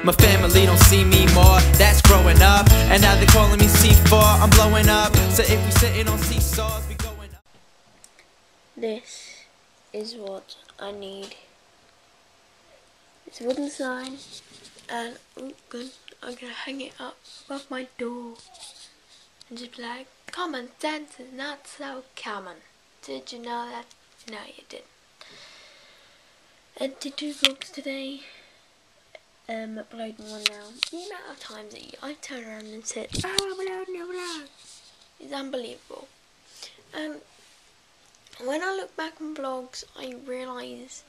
My family don't see me more, that's growing up. And now they're calling me C4, I'm blowing up. So if we sitting on seesaws, we going up. This is what I need. It's a wooden sign, and I'm gonna hang it up above my door and just be like, common sense is not so common. Did you know that? No, you didn't. I did 2 vlogs today. Uploading one now. The amount of times that I turn around and said, oh, vlog, it's unbelievable. When I look back on vlogs, I realise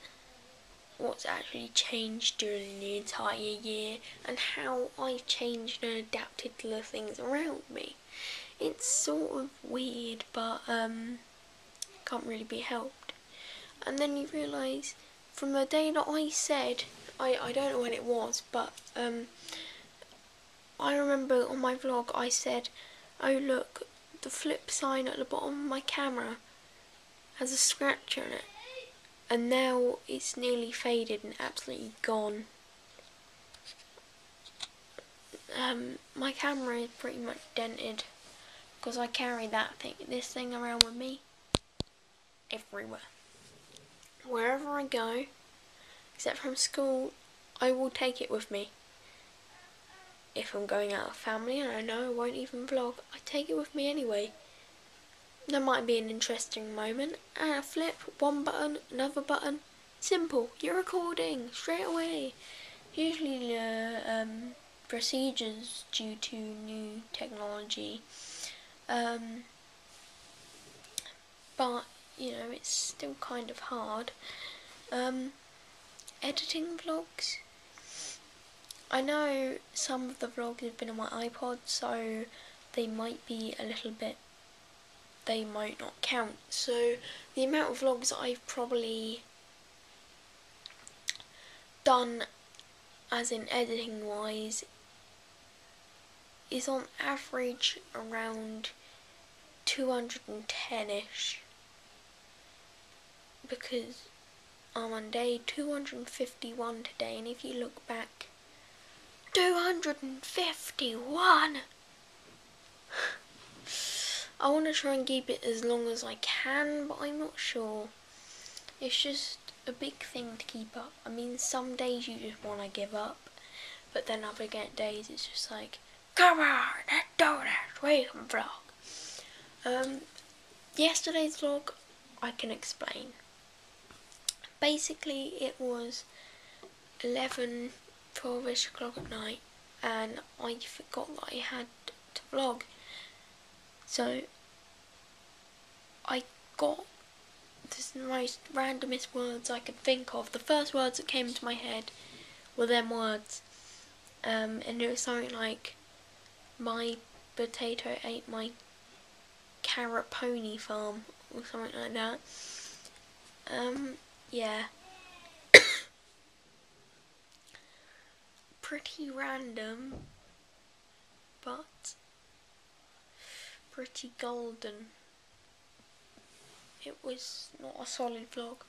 what's actually changed during the entire year and how I've changed and adapted to the things around me. It's sort of weird, but can't really be helped. And then you realise from the day that I said, I don't know when it was, but I remember on my vlog I said, oh look, the flip sign at the bottom of my camera has a scratch on it. And now it's nearly faded and absolutely gone. My camera is pretty much dented because I carry this thing around with me everywhere. Wherever I go, except from school, I will take it with me. If I'm going out with family and I know I won't even vlog, I take it with me anyway. There might be an interesting moment, and I flip one button, another button, simple, you're recording, straight away. Usually the procedures due to new technology, but you know, it's still kind of hard. Editing vlogs, I know some of the vlogs have been on my iPod, so they might be a little bit, they might not count. So the amount of vlogs that I've probably done, as in editing wise, is on average around 210ish, because I'm on day 251 today, and if you look back, 251! I want to try and keep it as long as I can, but I'm not sure. It's just a big thing to keep up. I mean, some days you just want to give up, but then other days it's just like, come on, let's do this, we can vlog. Yesterday's vlog, I can explain. Basically, it was 11, 12ish o'clock at night, and I forgot that I had to vlog. So I got the most randomest words I could think of. The first words that came into my head were them words, and it was something like, my potato ate my carrot pony farm, or something like that. Yeah. Pretty random, but pretty golden. It was not a solid vlog,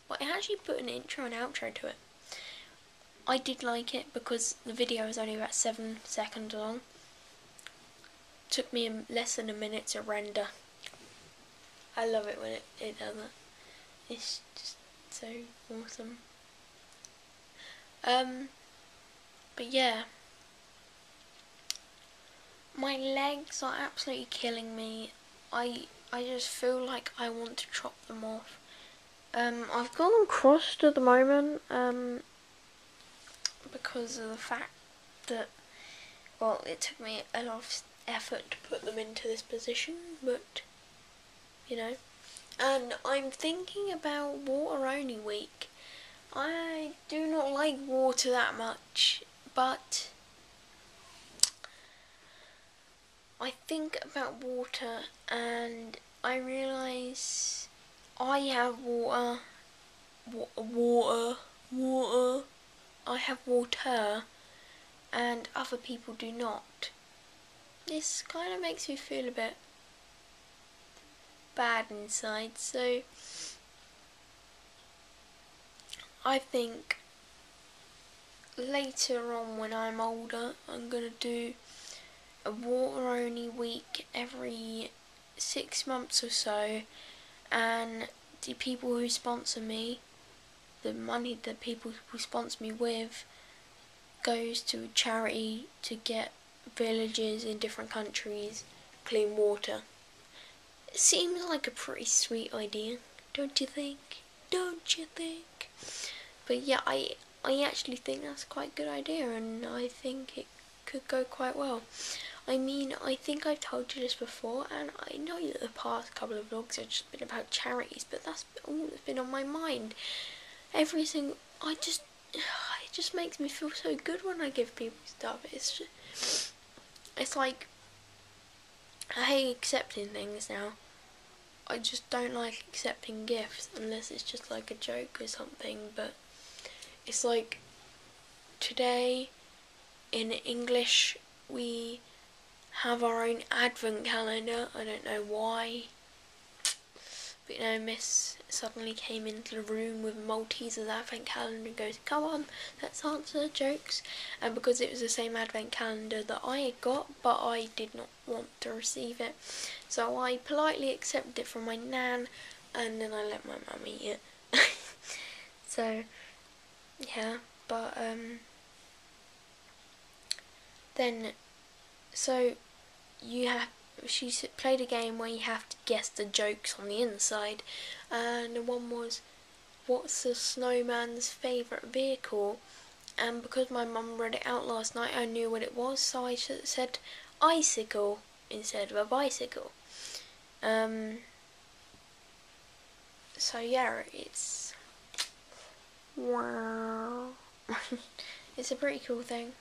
but I actually put an intro and outro to it. I did like it because the video is only about 7 seconds long. Took me less than a minute to render. I love it when it does it. It's just so awesome. But yeah, my legs are absolutely killing me. I just feel like I want to chop them off. I've got them crossed at the moment, because of the fact that, well, it took me a lot of effort to put them into this position, but, you know. And I'm thinking about water only week. I do not like water that much, but I think about water and I realise I have water, I have water and other people do not. This kind of makes me feel a bit bad inside, so I think later on when I'm older, I'm going to do a water only week every 6 months or so, and the people who sponsor me, the money that people who sponsor me with, goes to a charity to get villages in different countries clean water. It seems like a pretty sweet idea, don't you think? Don't you think? But yeah, I actually think that's quite a good idea, and I think it could go quite well. I mean, I think I've told you this before, and I know that the past couple of vlogs have just been about charities, but that's all that's been on my mind. It just makes me feel so good when I give people stuff. It's like, I hate accepting things now. I just don't like accepting gifts unless it's just like a joke or something. But it's like, today in English we have our own advent calendar. I don't know why, but you know, Miss suddenly came into the room with a Malteser's advent calendar and goes, "Come on, let's answer jokes." And because it was the same advent calendar that I had got, but I did not want to receive it, so I politely accepted it from my nan, and then I let my mum eat it. So yeah, but then so she played a game where you have to guess the jokes on the inside, and the one was, what's the snowman's favourite vehicle? And because my mum read it out last night, I knew what it was, so I said icicle instead of a bicycle. So yeah, it's wow. It's a pretty cool thing.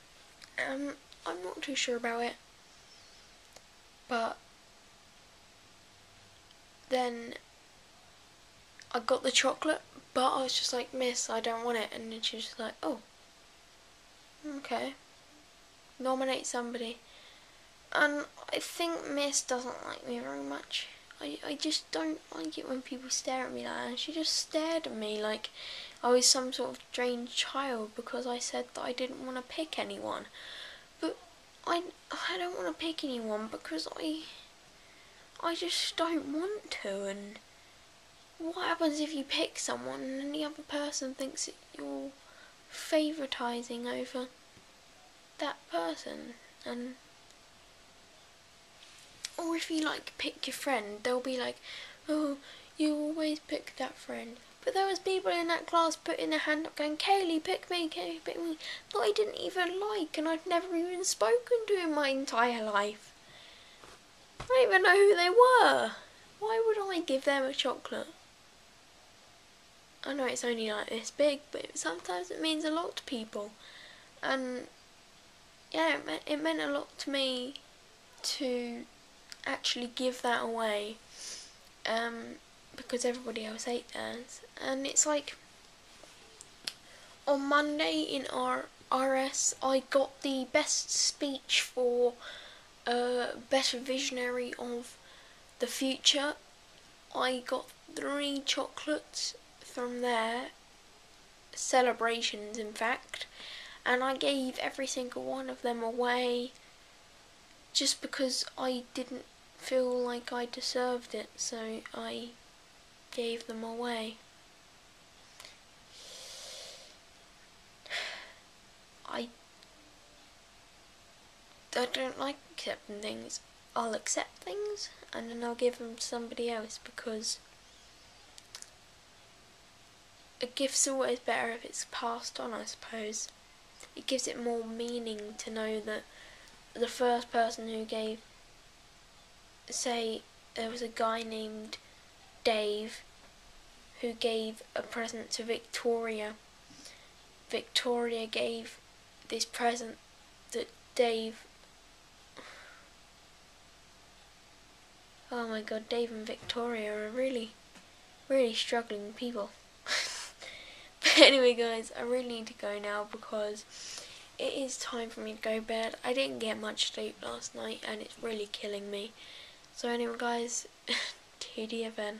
I'm not too sure about it. But then I got the chocolate, but I was just like, "Miss, I don't want it." And then she was just like, "Oh, okay, nominate somebody." And I think Miss doesn't like me very much. I just don't like it when people stare at me like that. And she just stared at me like I was some sort of strange child because I said that I didn't want to pick anyone. But I don't want to pick anyone because I just don't want to. And what happens if you pick someone and the other person thinks that you're favouritising over that person? And or if you like pick your friend, they'll be like, "Oh, you always pick that friend." But there was people in that class putting their hand up going, "Kaylee, pick me, Kaylee, pick me," that I didn't even like and I've never even spoken to in my entire life. I don't even know who they were. Why would I give them a chocolate? I know it's only like this big, but sometimes it means a lot to people. And yeah, it meant a lot to me to actually give that away, because everybody else ate theirs. And it's like, on Monday in our RS, I got the best speech for Better Visionary of the Future. I got 3 chocolates from there, celebrations in fact, and I gave every single one of them away just because I didn't feel like I deserved it, so I gave them away. I don't like accepting things. I'll accept things and then I'll give them to somebody else, because a gift's always better if it's passed on, I suppose. It gives it more meaning to know that the first person who gave, say there was a guy named Dave who gave a present to Victoria. Victoria gave this present that Dave, oh my god, Dave and Victoria are really struggling people. But anyway guys, I really need to go now because it is time for me to go to bed. I didn't get much sleep last night and it's really killing me. So anyway guys, TDFN.